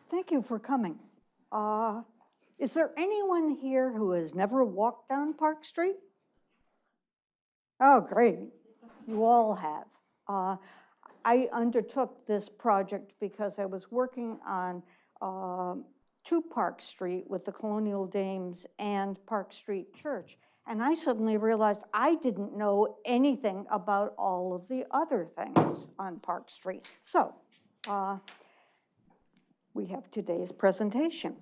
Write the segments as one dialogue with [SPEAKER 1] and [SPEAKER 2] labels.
[SPEAKER 1] Thank you for coming. Is there anyone here who has never walked down Park Street? Oh, great. You all have. I undertook this project because I was working on 2 Park Street with the Colonial Dames and Park Street Church. And I suddenly realized I didn't know anything about all of the other things on Park Street. So we have today's presentation.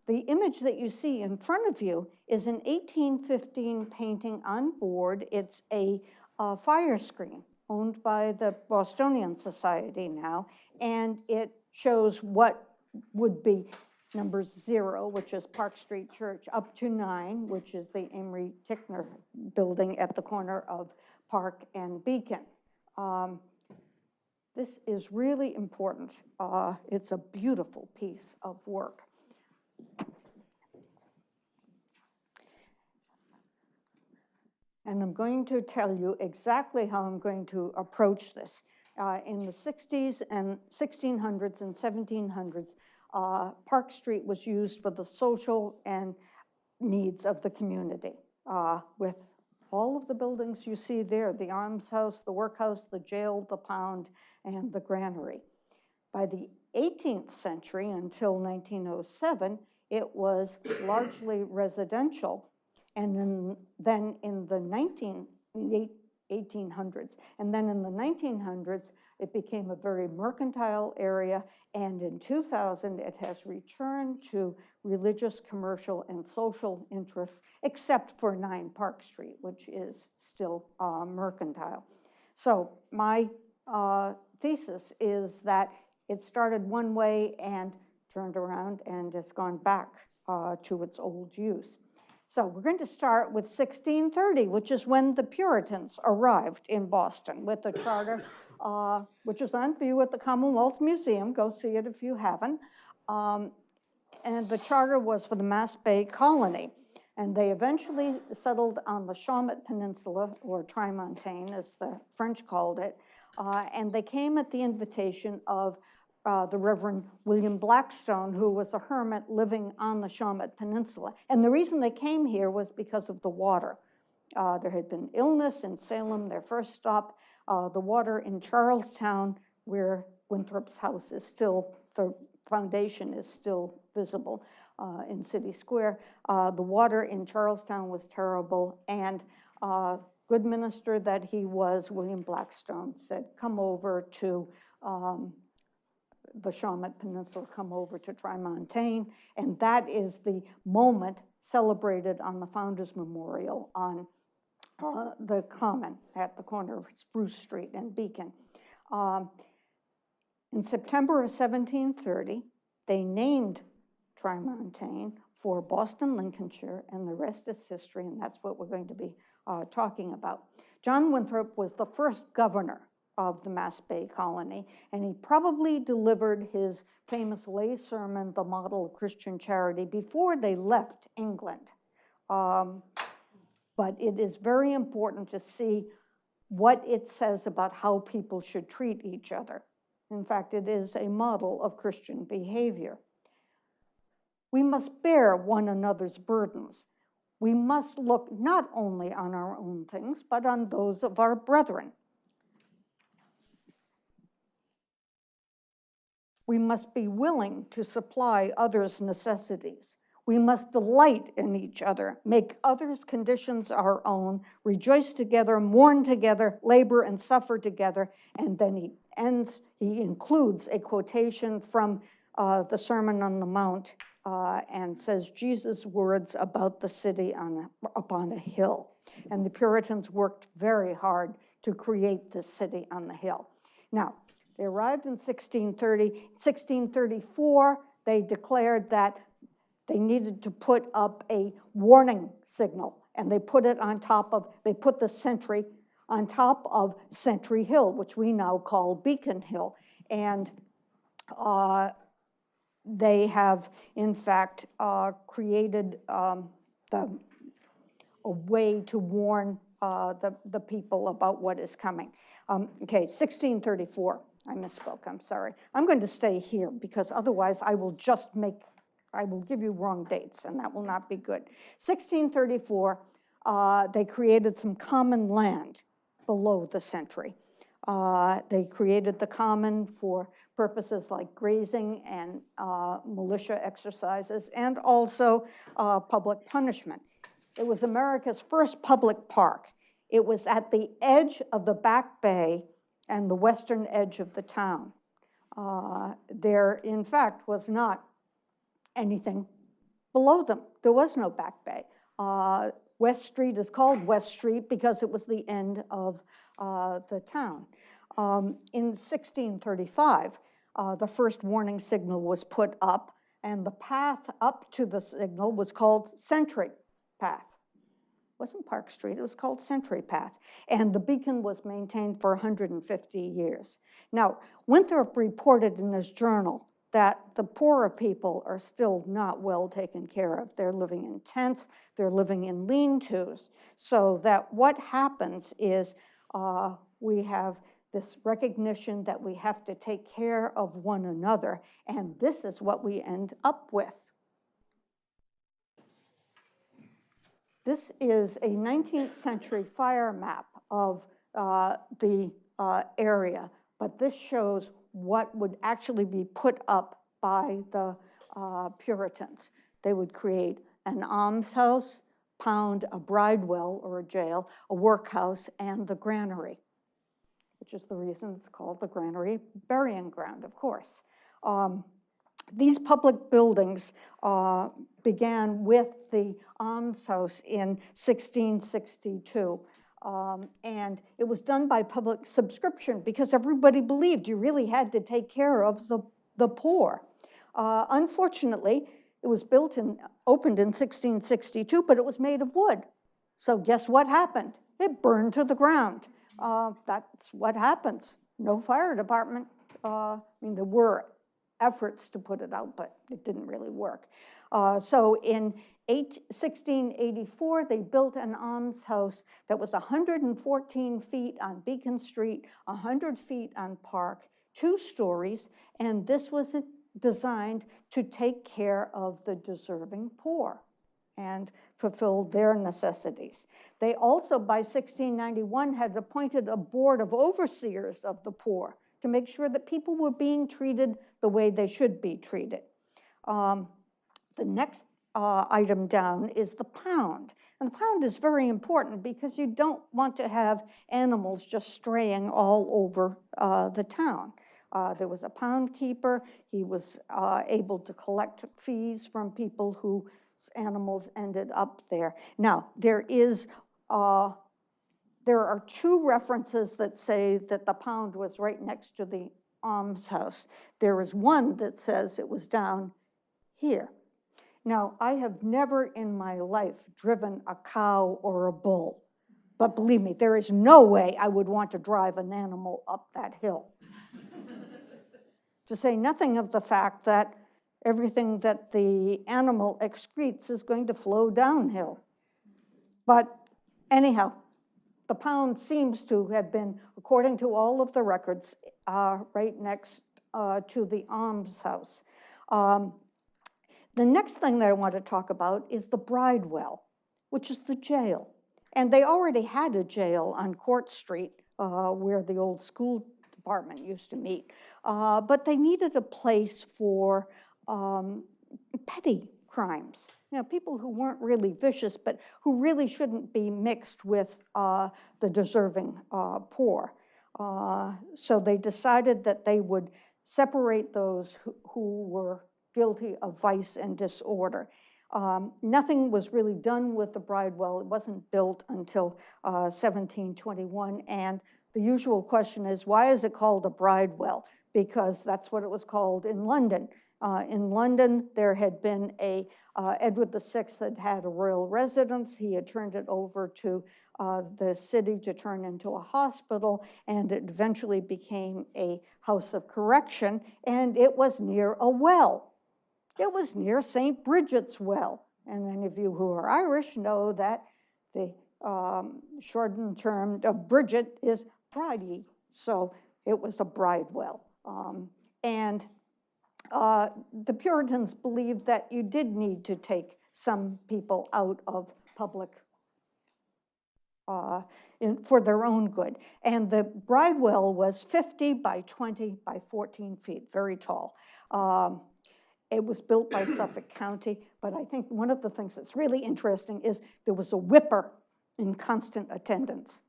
[SPEAKER 1] The image that you see in front of you is an 1815 painting on board. It's a fire screen owned by the Bostonian Society now, and it shows what would be numbers 0, which is Park Street Church, up to 9, which is the Emerita building at the corner of Park and Beacon. This is really important. It's a beautiful piece of work. And I'm going to tell you exactly how I'm going to approach this. In the 1600s and 1700s, Park Street was used for the social and needs of the community, with all of the buildings you see there, the Almshouse, the Workhouse, the jail, the pound, and the Granary. By the 18th century, until 1907, it was largely residential. And then in the 1800s, and then in the 1900s, it became a very mercantile area, and in 2000, it has returned to religious, commercial, and social interests, except for 9 Park Street, which is still mercantile. So my thesis is that it started one way and turned around and has gone back to its old use. So we're going to start with 1630, which is when the Puritans arrived in Boston with the charter, which is on view at the Commonwealth Museum. Go see it if you haven't. And the charter was for the Mass Bay Colony. And they eventually settled on the Shawmut Peninsula, or Trimontaine, as the French called it. And they came at the invitation of the Reverend William Blackstone, who was a hermit living on the Shawmut Peninsula. And the reason they came here was because of the water. There had been illness in Salem, their first stop. The water in Charlestown, where Winthrop's house is still, the foundation is still visible in City Square. The water in Charlestown was terrible, and good minister that he was, William Blackstone, said, come over to the Shawmut Peninsula, come over to Trimontaine, and that is the moment celebrated on the Founders Memorial on the Common at the corner of Spruce Street and Beacon. In September of 1730, they named Trimontaine for Boston, Lincolnshire, and the rest is history, and that's what we're going to be talking about. John Winthrop was the first governor of the Mass Bay Colony, and he probably delivered his famous lay sermon, The Model of Christian Charity, before they left England. But it is very important to see what it says about how people should treat each other. In fact, it is a model of Christian behavior. We must bear one another's burdens. We must look not only on our own things, but on those of our brethren. We must be willing to supply others' necessities. We must delight in each other, make others' conditions our own, rejoice together, mourn together, labor and suffer together. And then he includes a quotation from the Sermon on the Mount and says Jesus' words about the city upon a hill. And the Puritans worked very hard to create this city on the hill. Now, they arrived in 1630. 1634, they declared that they needed to put up a warning signal, and they put it on top of, they put the sentry on top of Sentry Hill, which we now call Beacon Hill. And they have, in fact, created a way to warn the people about what is coming. Okay, 1634. I misspoke, I'm sorry. I'm going to stay here because otherwise I will give you wrong dates, and that will not be good. 1634, they created some common land below the Sentry. They created the common for purposes like grazing and militia exercises, and also public punishment. It was America's first public park. It was at the edge of the Back Bay and the western edge of the town. There, in fact, was not anything below them. There was no Back Bay. West Street is called West Street because it was the end of the town. In 1635, the first warning signal was put up, and the path up to the signal was called Sentry Path. It wasn't Park Street, it was called Sentry Path. And the beacon was maintained for 150 years. Now, Winthrop reported in his journal that the poorer people are still not well taken care of. They're living in tents, they're living in lean-tos. So that what happens is we have this recognition that we have to take care of one another, and this is what we end up with. This is a 19th century fire map of the area, but this shows what would actually be put up by the Puritans. They would create an almshouse, pound, a bridewell or a jail, a workhouse, and the granary, which is the reason it's called the granary burying ground, of course. These public buildings began with the almshouse in 1662. And it was done by public subscription because everybody believed you really had to take care of the poor. Unfortunately, it was opened in 1662, but it was made of wood. So guess what happened? It burned to the ground. That's what happens. No fire department. I mean, there were efforts to put it out, but it didn't really work. So in 1684, they built an almshouse that was 114 feet on Beacon Street, 100 feet on Park, 2 stories, and this was designed to take care of the deserving poor and fulfill their necessities. They also, by 1691, had appointed a board of overseers of the poor to make sure that people were being treated the way they should be treated. The next item down is the pound. And the pound is very important because you don't want to have animals just straying all over the town. There was a pound keeper. He was able to collect fees from people whose animals ended up there. Now, there are 2 references that say that the pound was right next to the almshouse. There is one that says it was down here. Now, I have never in my life driven a cow or a bull, but believe me, there is no way I would want to drive an animal up that hill. To say nothing of the fact that everything that the animal excretes is going to flow downhill. But anyhow, the pound seems to have been, according to all of the records, right next to the almshouse. The next thing that I want to talk about is the Bridewell, which is the jail. And they already had a jail on Court Street where the old school department used to meet. But they needed a place for petty crimes. You know, people who weren't really vicious, but who really shouldn't be mixed with the deserving poor. So they decided that they would separate those who were guilty of vice and disorder. Nothing was really done with the Bridewell. It wasn't built until 1721. And the usual question is, why is it called a Bridewell? Because that's what it was called in London. In London, there had been Edward VI had a royal residence. He had turned it over to the city to turn into a hospital, and it eventually became a house of correction, and it was near a well. It was near St. Bridget's Well. And any of you who are Irish know that the shortened term of Bridget is Bridie. So it was a Bridewell. And the Puritans believed that you did need to take some people out of public for their own good. And the Bridewell was 50 by 20 by 14 feet, very tall. It was built by Suffolk County, but I think one of the things that's really interesting is there was a whipper in constant attendance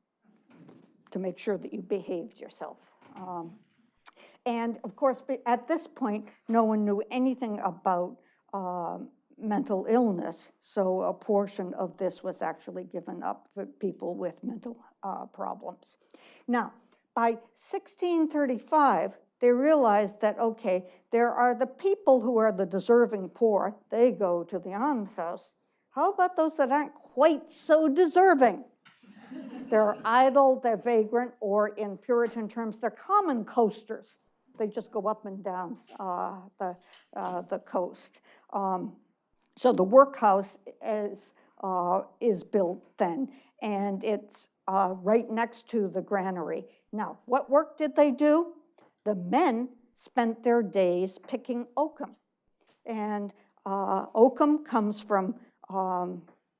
[SPEAKER 1] to make sure that you behaved yourself. And of course, at this point, no one knew anything about mental illness, so a portion of this was actually given up for people with mental problems. Now, by 1635, they realized that, okay, there are the people who are the deserving poor, they go to the almshouse. How about those that aren't quite so deserving? They're idle, they're vagrant, or in Puritan terms, they're common coasters. They just go up and down the coast. So the workhouse is built then, and it's right next to the granary. Now, what work did they do? The men spent their days picking oakum. And oakum comes from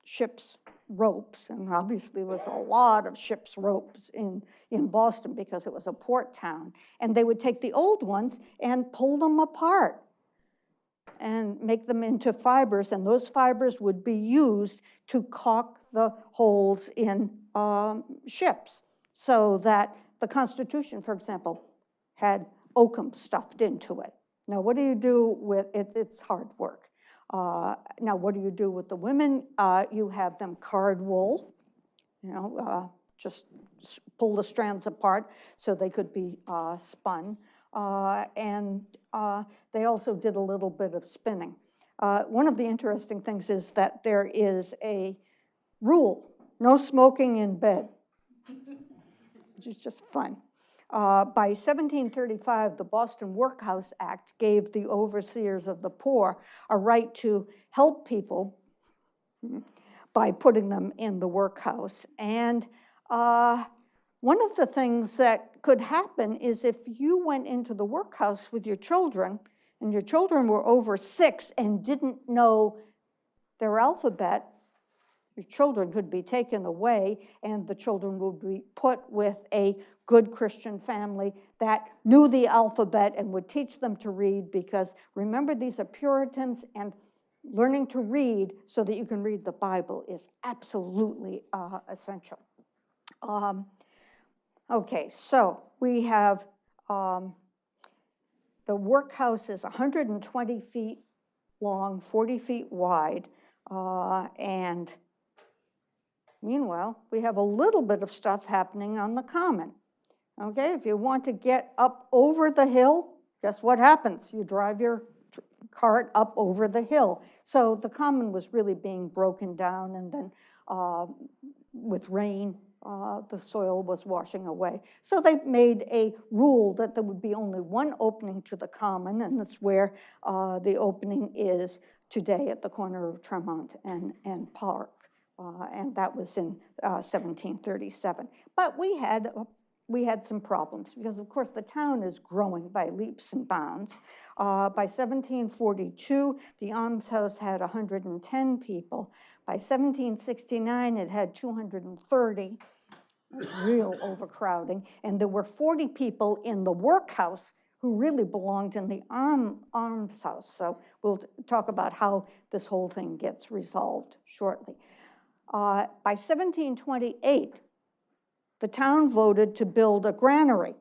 [SPEAKER 1] ship's ropes, and obviously there was a lot of ship's ropes in Boston because it was a port town. And they would take the old ones and pull them apart and make them into fibers, and those fibers would be used to caulk the holes in ships, so that the Constitution, for example, had oakum stuffed into it. Now, what do you do with it? It's hard work. Now, what do you do with the women? You have them card wool, just pull the strands apart so they could be spun. And they also did a little bit of spinning. One of the interesting things is that there is a rule, no smoking in bed, which is just fun. By 1735, the Boston Workhouse Act gave the overseers of the poor a right to help people by putting them in the workhouse. And one of the things that could happen is if you went into the workhouse with your children, and your children were over 6 and didn't know their alphabet, your children could be taken away, and the children would be put with a good Christian family that knew the alphabet and would teach them to read, because remember, these are Puritans, and learning to read so that you can read the Bible is absolutely essential. Okay, so we have the workhouse is 120 feet long, 40 feet wide, and meanwhile, we have a little bit of stuff happening on the common. Okay, if you want to get up over the hill, guess what happens? You drive your cart up over the hill. So the common was really being broken down, and then with rain, the soil was washing away. So they made a rule that there would be only one opening to the common, and that's where the opening is today at the corner of Tremont and Park. And that was in 1737. But we had some problems because, of course, the town is growing by leaps and bounds. By 1742, the Almshouse had 110 people. By 1769, it had 230. That's real overcrowding. And there were 40 people in the workhouse who really belonged in the almshouse. So we'll talk about how this whole thing gets resolved shortly. By 1728, the town voted to build a granary.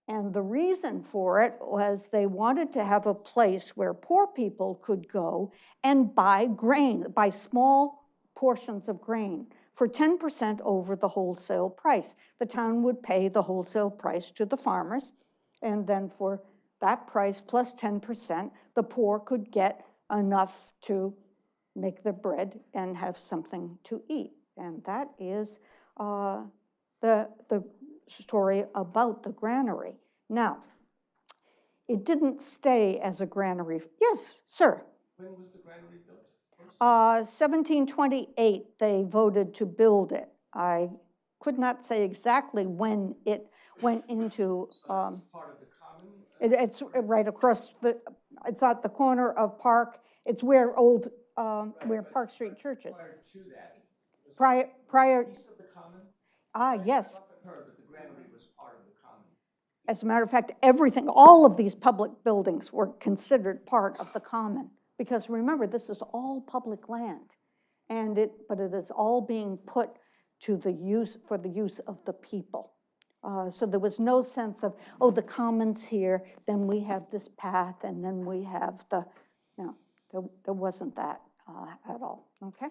[SPEAKER 1] And the reason for it was they wanted to have a place where poor people could go and buy grain, buy small portions of grain for 10% over the wholesale price. The town would pay the wholesale price to the farmers, and then for that price plus 10%, the poor could get enough to make their bread and have something to eat. And that is the story about the granary. Now, it didn't stay as a granary. Yes, sir.
[SPEAKER 2] When was the granary built first?
[SPEAKER 1] 1728, they voted to build it. I could not say exactly when it went into.
[SPEAKER 2] It's part of the common?
[SPEAKER 1] It's right across it's at the corner of Park. It's where where Park Street Church is.
[SPEAKER 2] Prior to that?
[SPEAKER 1] Prior.
[SPEAKER 2] Piece of the common?
[SPEAKER 1] Yes.
[SPEAKER 2] I've often heard that the Granary was part of the common.
[SPEAKER 1] As a matter of fact, all of these public buildings were considered part of the common, because remember, this is all public land, but it is all being put to for the use of the people. So there was no sense of, oh, the common's here, then we have this path, and then we have no, there wasn't that at all, okay?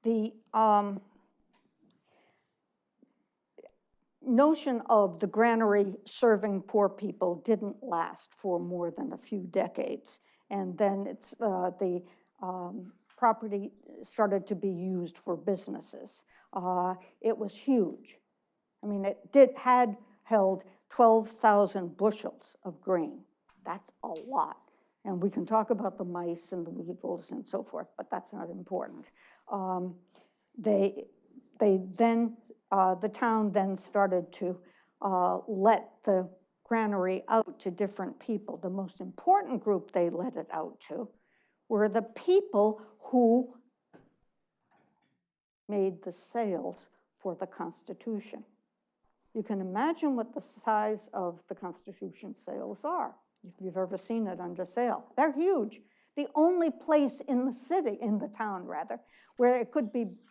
[SPEAKER 1] The notion of the granary serving poor people didn't last for more than a few decades. And then the property started to be used for businesses. It was huge. I mean, had held 12,000 bushels of grain. That's a lot. And we can talk about the mice and the weevils and so forth, but that's not important. The town then started to let the granary out to different people. The most important group they let it out to were the people who made the sales for the Constitution. You can imagine what the size of the Constitution sales are, if you've ever seen it under sale. They're huge. The only place in the town, where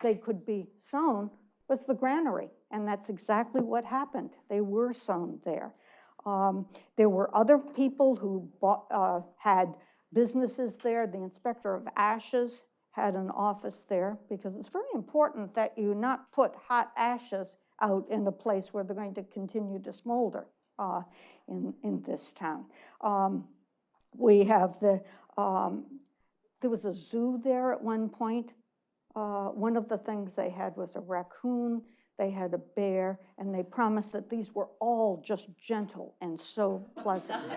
[SPEAKER 1] they could be sown was the granary, and that's exactly what happened. They were sown there. There were other people who had businesses there. The inspector of ashes had an office there, because it's very important that you not put hot ashes out in a place where they're going to continue to smolder in this town. We have there was a zoo there at one point. One of the things they had was a raccoon, they had a bear, and they promised that these were all just gentle and so pleasant.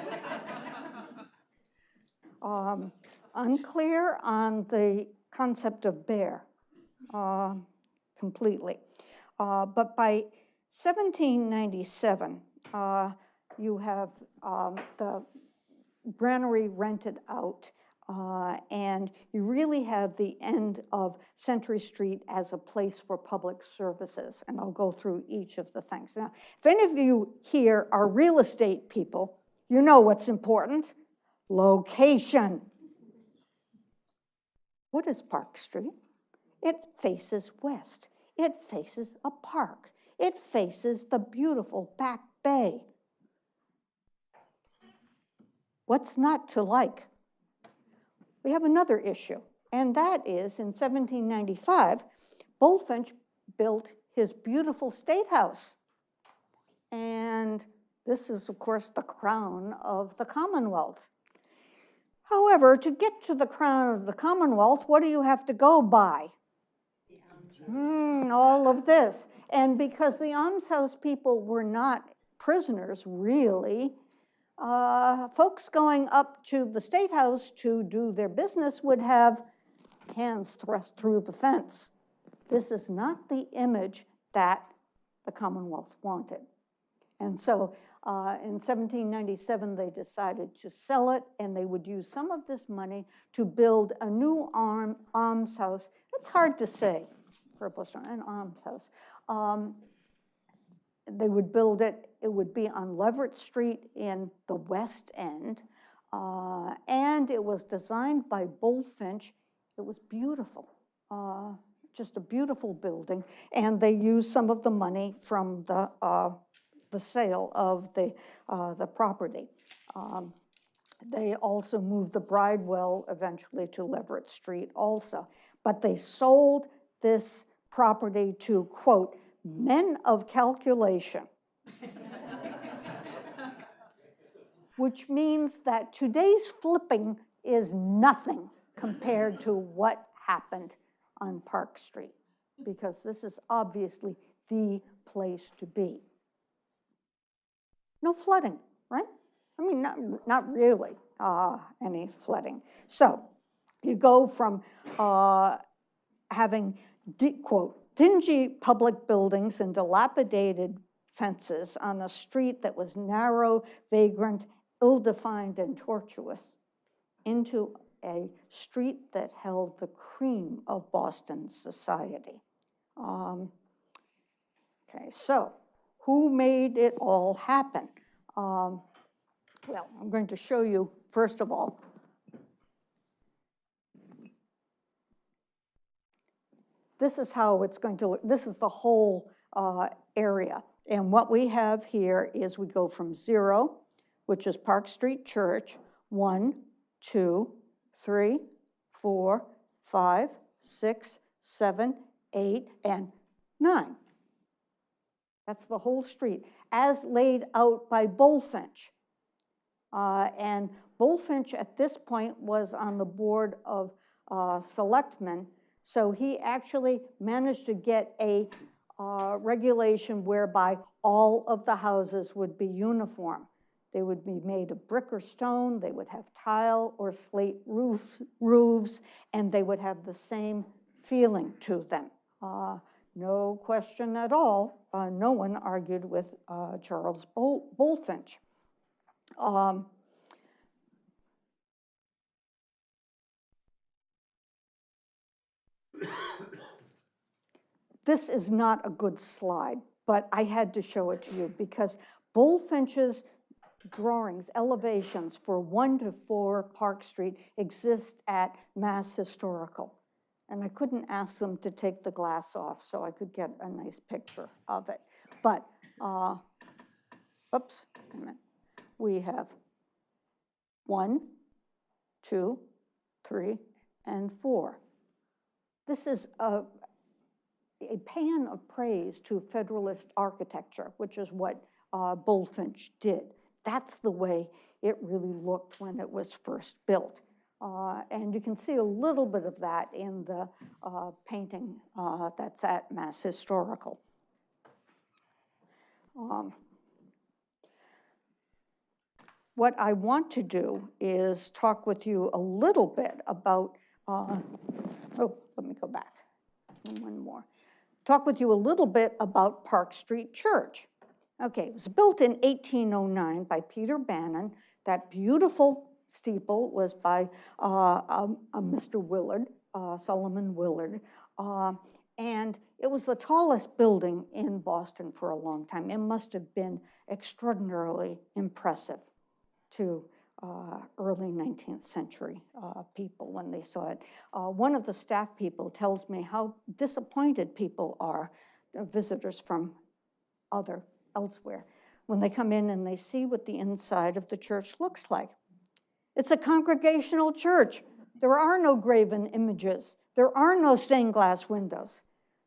[SPEAKER 1] Unclear on the concept of bear completely. But by 1797, you have the granary rented out, and you really have the end of Century Street as a place for public services, and I'll go through each of the things. Now, if any of you here are real estate people, you know what's important: location. What is Park Street? It faces west. It faces a park. It faces the beautiful Back Bay. What's not to like? We have another issue, and that is in 1795, Bulfinch built his beautiful State House. And this is, of course, the crown of the Commonwealth. However, to get to the crown of the Commonwealth, what do you have to go by? All of this. And because the Almshouse people were not prisoners, really, folks going up to the State House to do their business would have hands thrust through the fence. This is not the image that the Commonwealth wanted. And so in 1797, they decided to sell it, and they would use some of this money to build a new almshouse. It's hard to say for a Boston, an almshouse. They would build it. It would be on Leverett Street in the West End, and it was designed by Bulfinch. It was beautiful, just a beautiful building, and they used some of the money from the sale of the property. They also moved the Bridewell eventually to Leverett Street also, but they sold this property to, quote, men of calculation, which means that today's flipping is nothing compared to what happened on Park Street, because this is obviously the place to be. No flooding, right? I mean, not really any flooding. So you go from having, quote, dingy public buildings and dilapidated fences on a street that was narrow, vagrant, ill-defined, and tortuous, into a street that held the cream of Boston society. Okay, so who made it all happen? Well, I'm going to show you, first of all, this is how it's going to look. This is the whole area. And what we have here is we go from 0, which is Park Street Church, 1, 2, 3, 4, 5, 6, 7, 8, and 9. That's the whole street, as laid out by Bulfinch. And Bulfinch at this point was on the board of selectmen, so he actually managed to get a regulation whereby all of the houses would be uniform. They would be made of brick or stone, they would have tile or slate roofs, and they would have the same feeling to them. No question at all, no one argued with Charles Bulfinch. This is not a good slide, but I had to show it to you because Bulfinch's drawings, elevations for 1 to 4 Park Street exist at Mass Historical. And I couldn't ask them to take the glass off so I could get a nice picture of it. But, oops, wait a minute. We have 1, 2, 3, and 4. This is a pan of praise to Federalist architecture, which is what Bulfinch did. That's the way it really looked when it was first built. And you can see a little bit of that in the painting that's at Mass Historical. What I want to do is talk with you a little bit about, oh, let me go back, one more. Talk with you a little bit about Park Street Church. Okay, it was built in 1809 by Peter Bannon. That beautiful steeple was by Mr. Willard, Solomon Willard. And it was the tallest building in Boston for a long time. It must have been extraordinarily impressive to early 19th century people when they saw it. One of the staff people tells me how disappointed people are, visitors from elsewhere, when they come in and they see what the inside of the church looks like. It's a congregational church. There are no graven images. There are no stained glass windows.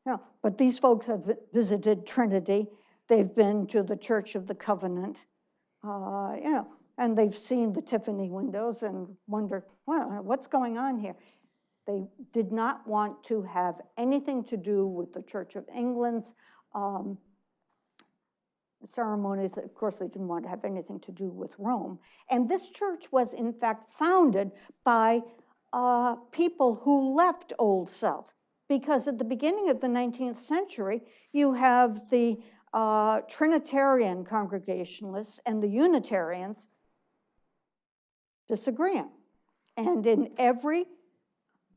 [SPEAKER 1] No, but these folks have visited Trinity. They've been to the Church of the Covenant, and they've seen the Tiffany windows and wonder, well, what's going on here? They did not want to have anything to do with the Church of England's ceremonies. Of course, they didn't want to have anything to do with Rome. And this church was, in fact, founded by people who left Old South, because at the beginning of the 19th century, you have the Trinitarian Congregationalists and the Unitarians disagreeing. And in every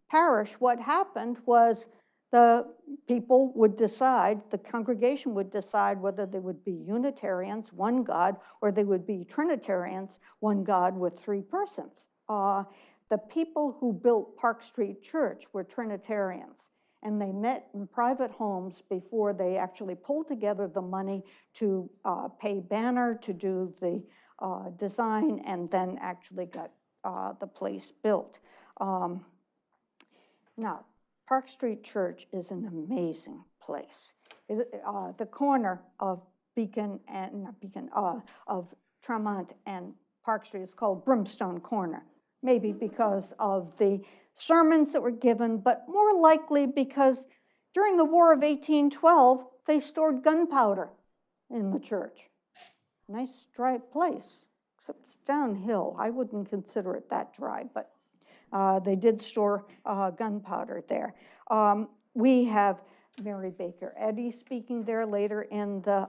[SPEAKER 1] parish, what happened was the people would decide, the congregation would decide whether they would be Unitarians, one God, or they would be Trinitarians, one God with 3 persons. The people who built Park Street Church were Trinitarians, and they met in private homes before they actually pulled together the money to pay Banner to do the design, and then actually got the place built. Now, Park Street Church is an amazing place. The corner of of Tremont and Park Street is called Brimstone Corner, maybe because of the sermons that were given, but more likely because during the War of 1812, they stored gunpowder in the church. Nice dry place, except it's downhill. I wouldn't consider it that dry, but they did store gunpowder there. We have Mary Baker Eddy speaking there. Later in the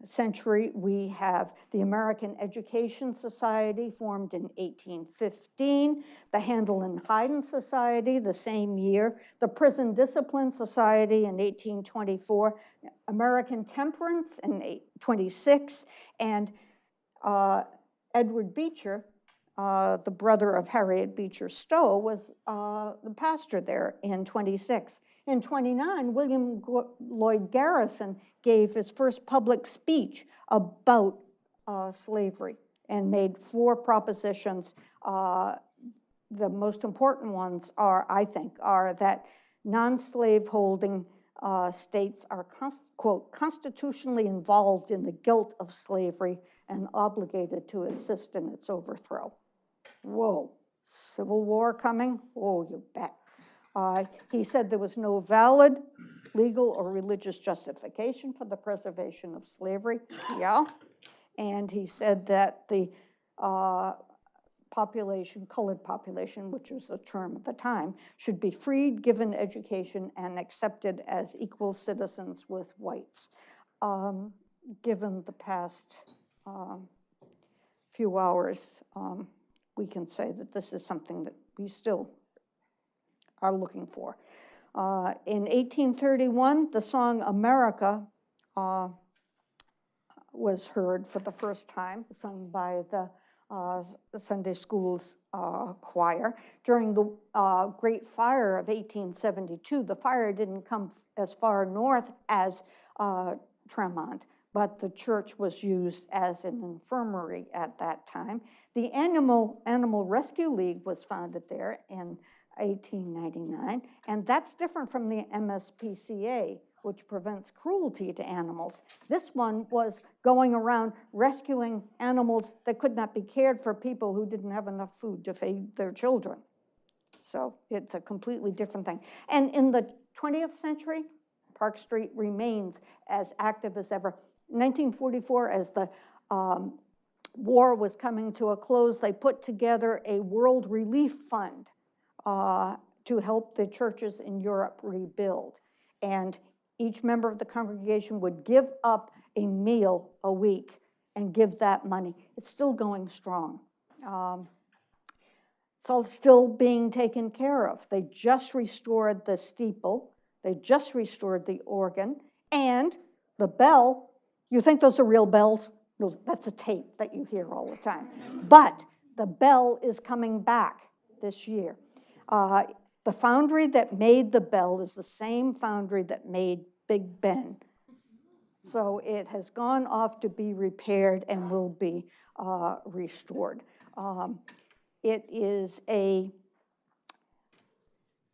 [SPEAKER 1] century, we have the American Education Society, formed in 1815, the Handel and Haydn Society the same year, the Prison Discipline Society in 1824, American Temperance in 1826, and Edward Beecher, the brother of Harriet Beecher Stowe, was the pastor there in 26. In 29, William Lloyd Garrison gave his first public speech about slavery and made 4 propositions. The most important ones are, I think, are that non-slave holding states are, quote, constitutionally involved in the guilt of slavery and obligated to assist in its overthrow. Whoa, Civil War coming? Oh, you bet. He said there was no valid legal or religious justification for the preservation of slavery. Yeah. And he said that the population, colored population, which was a term at the time, should be freed, given education, and accepted as equal citizens with whites. Given the past few hours, we can say that this is something that we still are looking for. In 1831, the song America was heard for the first time, sung by the Sunday School's choir. During the Great Fire of 1872, the fire didn't come as far north as Tremont, but the church was used as an infirmary at that time. The Animal Rescue League was founded there in 1899, and that's different from the MSPCA, which prevents cruelty to animals. This one was going around rescuing animals that could not be cared for people who didn't have enough food to feed their children. So it's a completely different thing. And in the 20th century, Park Street remains as active as ever. 1944, as the war was coming to a close, they put together a World Relief Fund to help the churches in Europe rebuild. And each member of the congregation would give up a meal a week and give that money. It's still going strong. It's all still being taken care of. They just restored the steeple. They just restored the organ. And the bell, you think those are real bells? No, that's a tape that you hear all the time. But the bell is coming back this year. The foundry that made the bell is the same foundry that made Big Ben. So it has gone off to be repaired and will be restored. It is a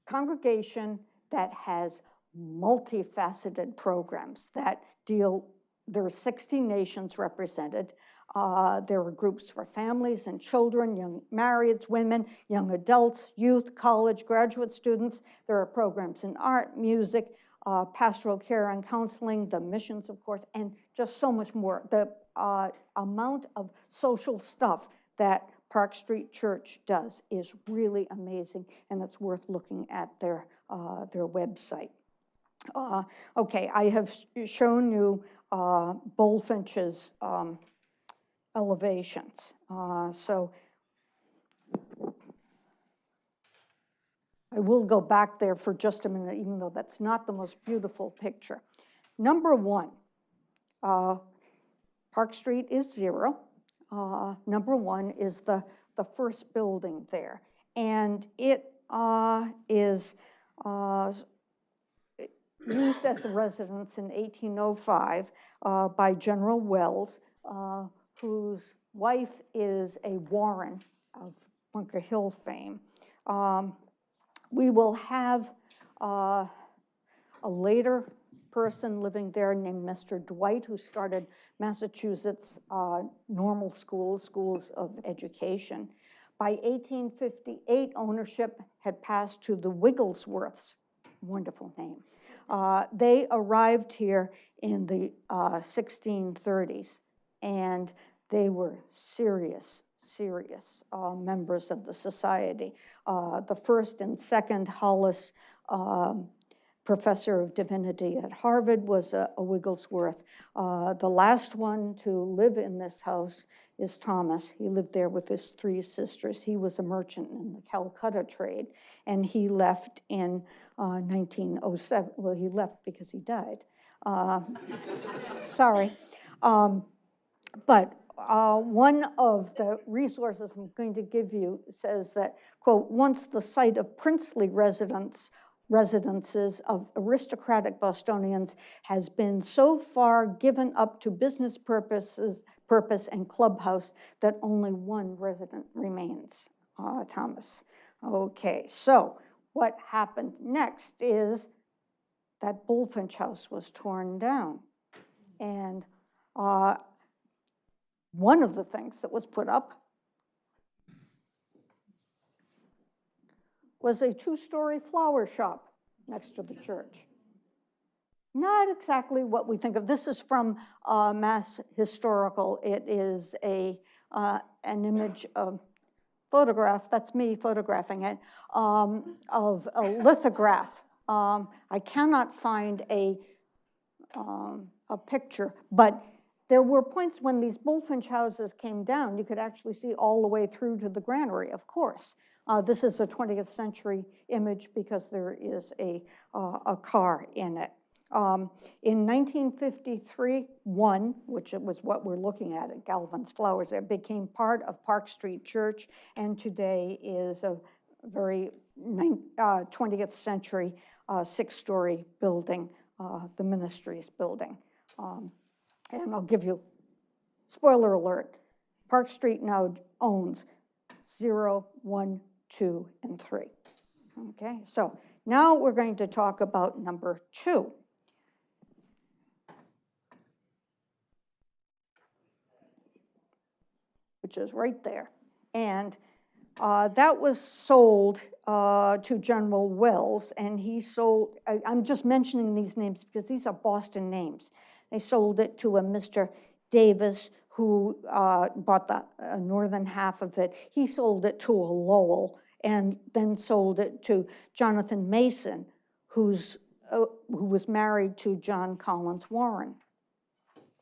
[SPEAKER 1] congregation that has multifaceted programs that deal, there are 60 nations represented. There are groups for families and children, young marrieds, women, young adults, youth, college, graduate students. There are programs in art, music, pastoral care and counseling, the missions, of course, and just so much more. The amount of social stuff that Park Street Church does is really amazing, and it's worth looking at their website. Okay, I have shown you Bulfinch's elevations. So I will go back there for just a minute, even though that's not the most beautiful picture. Number 1, Park Street is 0. Number 1 is the first building there. And it is used as a residence in 1805 by General Wells, whose wife is a Warrant of Bunker Hill fame. We will have a later person living there named Mr. Dwight, who started Massachusetts normal schools of education. By 1858, ownership had passed to the Wigglesworths, wonderful name. They arrived here in the 1630s, and they were serious members of the society. The first and second Hollis professor of divinity at Harvard, was a Wigglesworth. The last one to live in this house is Thomas. He lived there with his 3 sisters. He was a merchant in the Calcutta trade, and he left in 1907. Well, he left because he died. Sorry. But one of the resources I'm going to give you says that, quote, once the site of princely residences of aristocratic Bostonians has been so far given up to business purpose and clubhouse that only one resident remains, Thomas. Okay, so what happened next is that Bulfinch House was torn down. And one of the things that was put up was a 2-story flower shop next to the church. Not exactly what we think of. This is from Mass Historical. It is an image of photograph, that's me photographing it, of a lithograph. I cannot find a picture, but there were points when these Bulfinch houses came down, you could actually see all the way through to the Granary, of course. This is a 20th century image because there is a car in it. In 1953, which was what we're looking at Galvin's Flowers, it became part of Park Street Church, and today is a very 20th century 6-story building, the Ministries building. And I'll give you, spoiler alert, Park Street now owns 0, 1, 2, and 3. Okay, so now we're going to talk about number 2. Which is right there. And that was sold to General Wells, and he sold, I'm just mentioning these names because these are Boston names. They sold it to a Mr. Davis, who bought the northern half of it. He sold it to a Lowell, and then sold it to Jonathan Mason, who was married to John Collins Warren,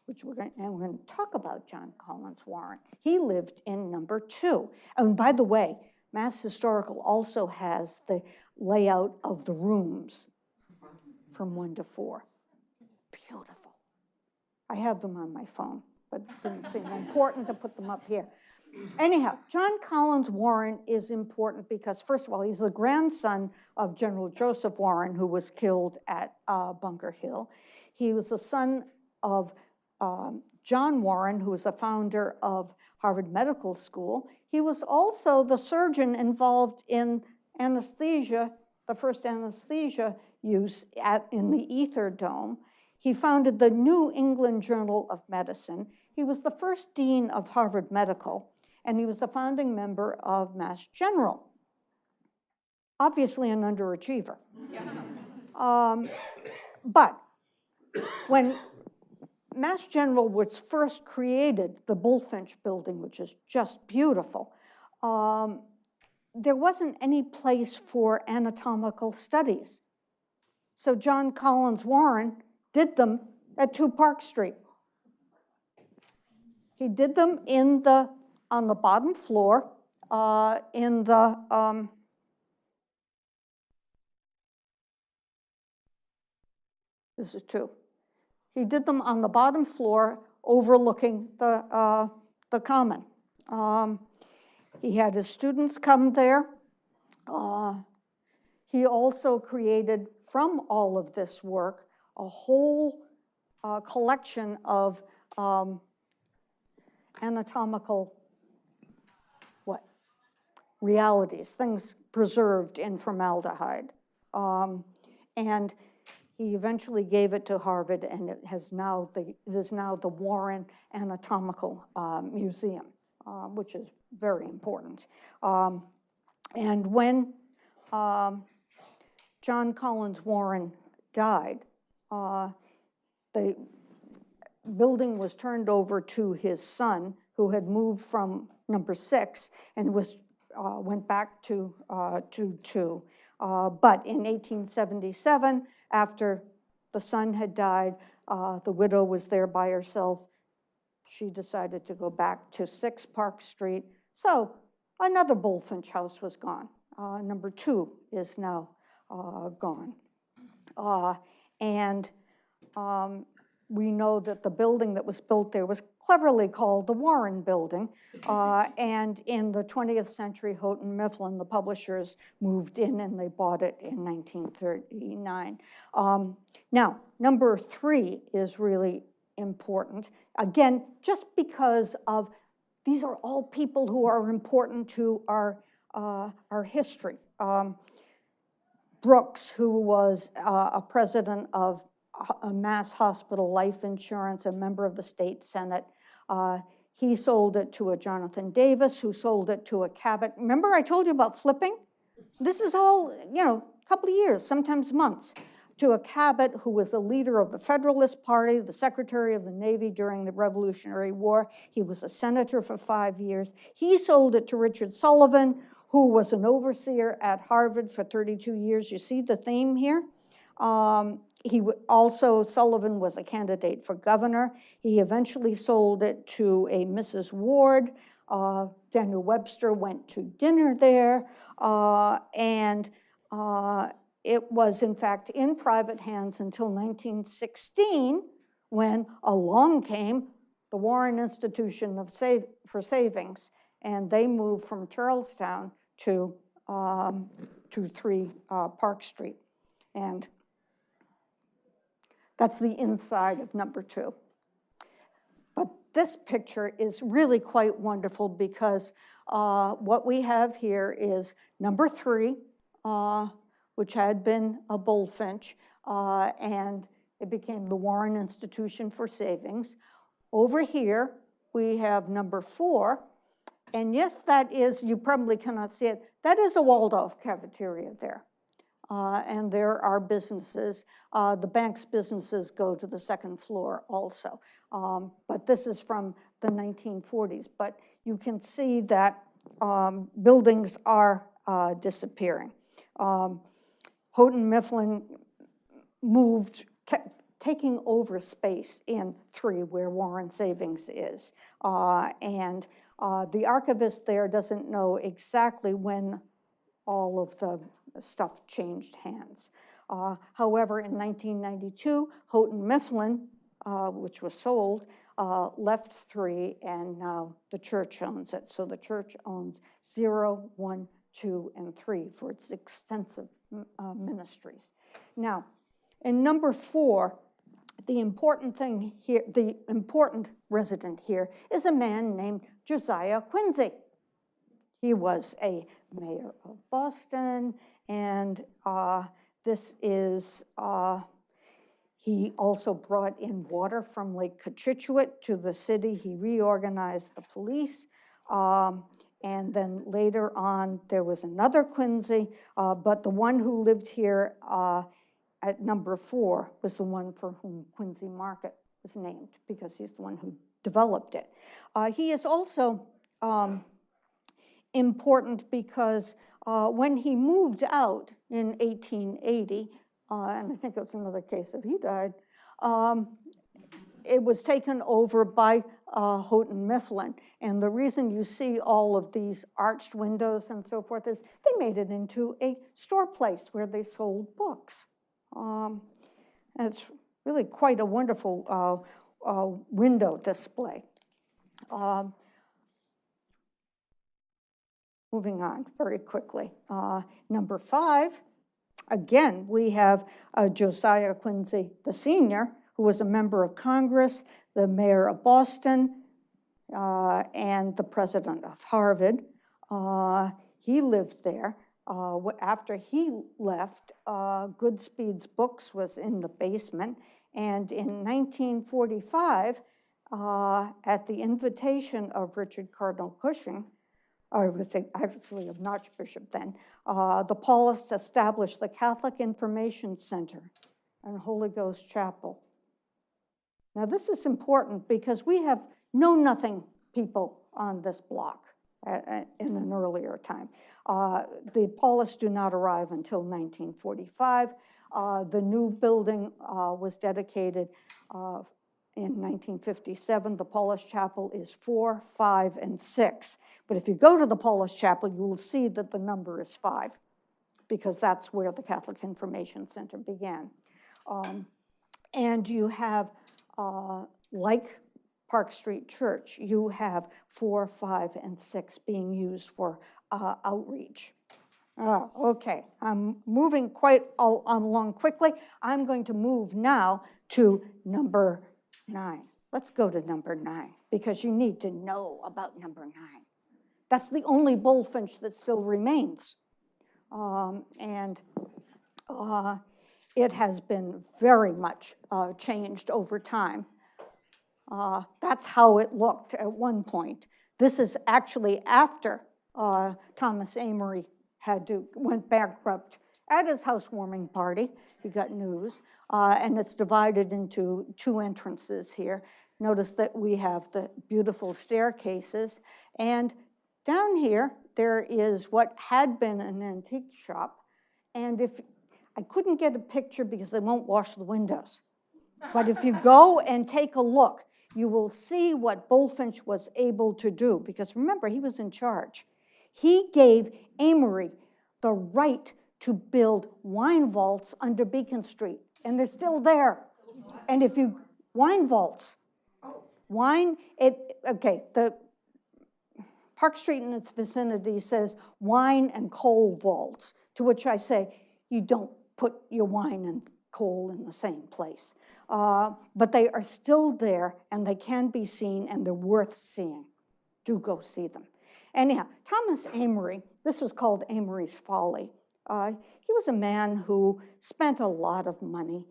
[SPEAKER 1] which we're going to talk about John Collins Warren. He lived in number 2. And by the way, Mass Historical also has the layout of the rooms from 1 to 4. Beautiful. I have them on my phone, but it didn't seem important to put them up here. Anyhow, John Collins Warren is important because, first of all, he's the grandson of General Joseph Warren, who was killed at Bunker Hill. He was the son of John Warren, who was the founder of Harvard Medical School. He was also the surgeon involved in anesthesia, the first anesthesia use in the Ether Dome. He founded the New England Journal of Medicine. He was the first dean of Harvard Medical, and he was a founding member of Mass General. Obviously an underachiever. But when Mass General was first created, the Bullfinch Building, which is just beautiful, there wasn't any place for anatomical studies. So John Collins Warren did them at 2 Park Street. He did them on the bottom floor in the, this is 2. He did them on the bottom floor overlooking the common. He had his students come there. He also created, from all of this work, a whole collection of anatomical realities, things preserved in formaldehyde. And he eventually gave it to Harvard, and it is now the Warren Anatomical Museum, which is very important. And when John Collins Warren died, the building was turned over to his son, who had moved from number 6 and went back to 2. But in 1877, after the son had died, the widow was there by herself. She decided to go back to 6 Park Street. So another Bulfinch house was gone. Number 2 is now gone. And we know that the building that was built there was cleverly called the Warrant Building. And in the 20th century, Houghton Mifflin, the publishers, moved in and they bought it in 1939. Now, number 3 is really important. Again, just because of these are all people who are important to our history. Brooks, who was a president of a Mass Hospital Life Insurance, a member of the state Senate, he sold it to a Jonathan Davis, who sold it to a Cabot. Remember I told you about flipping? This is all, a couple of years, sometimes months, to a Cabot who was the leader of the Federalist Party, the Secretary of the Navy during the Revolutionary War. He was a senator for 5 years. He sold it to Richard Sullivan, who was an overseer at Harvard for 32 years. You see the theme here? Sullivan was a candidate for governor. He eventually sold it to a Mrs. Ward. Daniel Webster went to dinner there, and it was, in fact, in private hands until 1916, when along came the Warrant Institution for Savings, and they moved from Charlestown to 3 Park Street. And that's the inside of number 2. But this picture is really quite wonderful because what we have here is number 3, which had been a Bulfinch, and it became the Warrant Institution for Savings. Over here, we have number 4, and yes, that is, you probably cannot see it, that is a Waldorf cafeteria there. And there are businesses. The bank's businesses go to the 2nd floor also. But this is from the 1940s. But you can see that buildings are disappearing. Houghton Mifflin moved, taking over space in 3 where Warrant Savings is. And the archivist there doesn't know exactly when all of the stuff changed hands. However, in 1992, Houghton Mifflin, which was sold, left 3, and now the church owns it. So the church owns 0, 1, 2, and 3 for its extensive ministries. Now, in number 4, the important thing here, the important resident here is a man named Josiah Quincy. He was a mayor of Boston, and this is, he also brought in water from Lake Cochituate to the city. He reorganized the police. And then later on, there was another Quincy, but the one who lived here at number 4 was the one for whom Quincy Market was named, because he's the one who developed it. He is also important because when he moved out in 1880, and I think it was another case that he died, it was taken over by Houghton Mifflin. And the reason you see all of these arched windows and so forth is they made it into a store place where they sold books. And it's really quite a wonderful window display. Moving on very quickly. Number 5, again, we have Josiah Quincy, the senior, who was a member of Congress, the mayor of Boston, and the president of Harvard. He lived there. After he left, Goodspeed's Books was in the basement, and in 1945, at the invitation of Richard Cardinal Cushing, I would say actually of Archbishop then, the Paulists established the Catholic Information Center and Holy Ghost Chapel. Now this is important because we have know-nothing people on this block in an earlier time. The Paulists do not arrive until 1945. The new building was dedicated in 1957. The Polish Chapel is 4, 5, and 6. But if you go to the Polish Chapel, you will see that the number is 5, because that's where the Catholic Information Center began. And you have, like Park Street Church, you have 4, 5, and 6 being used for outreach. Okay, I'm moving quite along quickly. I'm going to move now to number 9. Let's go to number 9, because you need to know about number 9. That's the only Bulfinch that still remains. It has been very much changed over time. That's how it looked at one point. This is actually after Thomas Amory went bankrupt at his housewarming party. He got news, and it's divided into 2 entrances here. Notice that we have the beautiful staircases, and down here there is what had been an antique shop, and if I couldn't get a picture because they won't wash the windows, but if you go and take a look, you will see what Bulfinch was able to do, because remember, he was in charge. He gave Amory the right to build wine vaults under Beacon Street, and they're still there. And if you, wine vaults, the Park Street and its vicinity says wine and coal vaults, to which I say, you don't put your wine and coal in the same place. But they are still there, and they can be seen, and they're worth seeing. Do go see them. Anyhow, Thomas Amory, this was called Amory's Folly. He was a man who spent a lot of money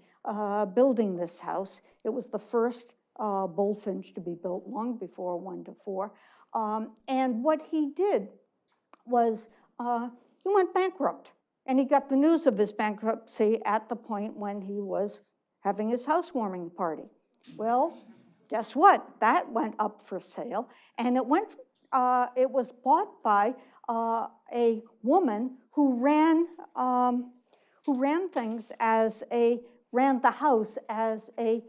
[SPEAKER 1] building this house. It was the first Bulfinch to be built long before 1 to 4. And what he did was he went bankrupt. And he got the news of his bankruptcy at the point when he was having his housewarming party. Well, guess what? That went up for sale, and it was bought by a woman who ran things ran the house as a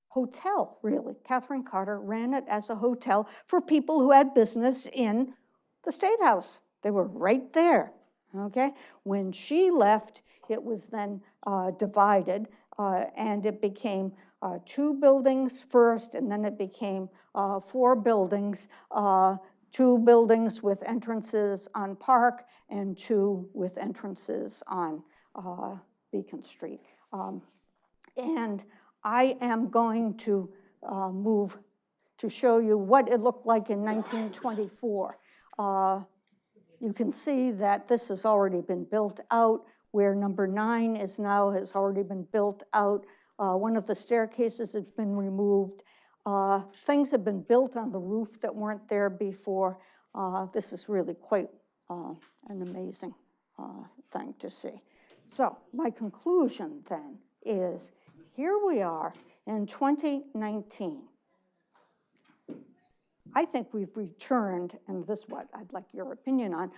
[SPEAKER 1] hotel, really. Katharine Carter ran it as a hotel for people who had business in the State House. They were right there, okay? When she left, it was then divided, and it became 2 buildings first, and then it became 4 buildings, 2 buildings with entrances on Park, and 2 with entrances on Beacon Street. And I am going to move to show you what it looked like in 1924. You can see that this has already been built out, where number 9 is now has already been built out. One of the staircases has been removed. Things have been built on the roof that weren't there before. This is really quite an amazing thing to see. So my conclusion then is, here we are in 2019. I think we've returned, and this is what I'd like your opinion on,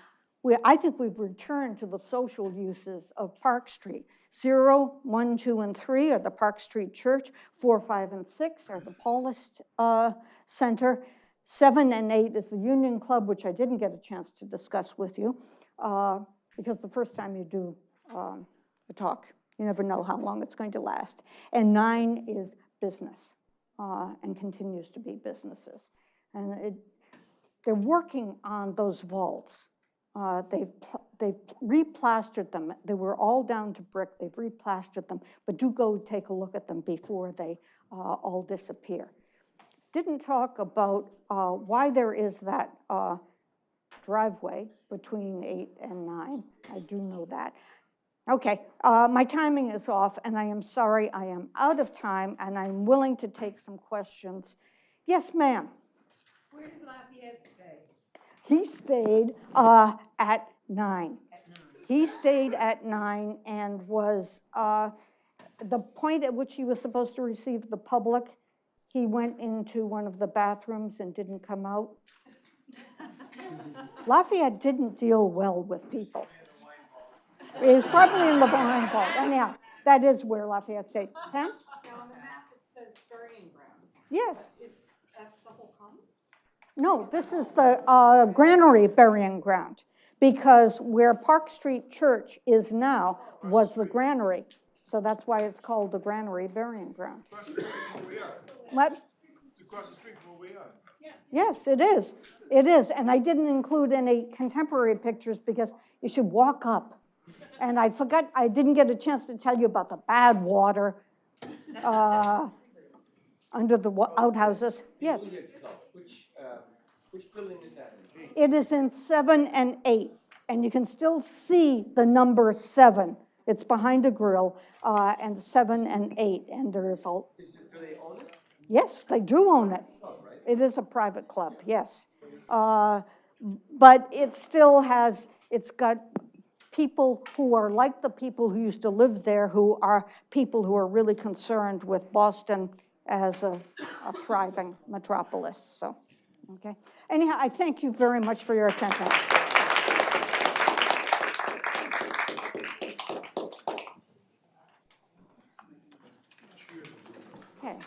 [SPEAKER 1] I think we've returned to the social uses of Park Street. 0, 1, 2, and 3 are the Park Street Church. 4, 5, and 6 are the Paulist Center. 7 and 8 is the Union Club, which I didn't get a chance to discuss with you, because the first time you do a talk, you never know how long it's going to last. And 9 is business, and continues to be businesses. And they're working on those vaults. They've replastered them. They were all down to brick. They've replastered them, but do go take a look at them before they all disappear. Didn't talk about why there is that driveway between 8 and 9. I do know that. Okay, my timing is off, and I am sorry I am out of time, and I'm willing to take some questions. Yes, ma'am.
[SPEAKER 3] Where did Lafayette stay?
[SPEAKER 1] He stayed at 9.
[SPEAKER 3] At 9.
[SPEAKER 1] He stayed at 9 and was, the point at which he was supposed to receive the public, he went into one of the bathrooms and didn't come out. Lafayette didn't deal well with people. It's probably in the behind vault. Anyhow, that is where Lafayette stayed. Pam?
[SPEAKER 3] Now, on the map, it says burying ground.
[SPEAKER 1] Yes.
[SPEAKER 3] Is that the whole common?
[SPEAKER 1] No, this is the Granary burying ground, because where Park Street Church is now was the granary. So that's why it's called the Granary burying ground.
[SPEAKER 4] Across the street from where we are.
[SPEAKER 1] What?
[SPEAKER 4] It's across the street from where we are.
[SPEAKER 1] Yes, it is. It is. And I didn't include any contemporary pictures because you should walk up. And I forgot, I didn't get a chance to tell you about the bad water under the outhouses. Yes.
[SPEAKER 2] Which building is that in?
[SPEAKER 1] It is in 7 and 8, and you can still see the number 7. It's behind a grill, and 7 and 8, and there is a...
[SPEAKER 2] Do they own it?
[SPEAKER 1] Yes, they do own it.
[SPEAKER 2] Oh, right.
[SPEAKER 1] It is a private club, yes. But it still has, it's got people who are like the people who used to live there, who are people who are really concerned with Boston as a thriving metropolis, so, okay. Anyhow, I thank you very much for your attention. Okay.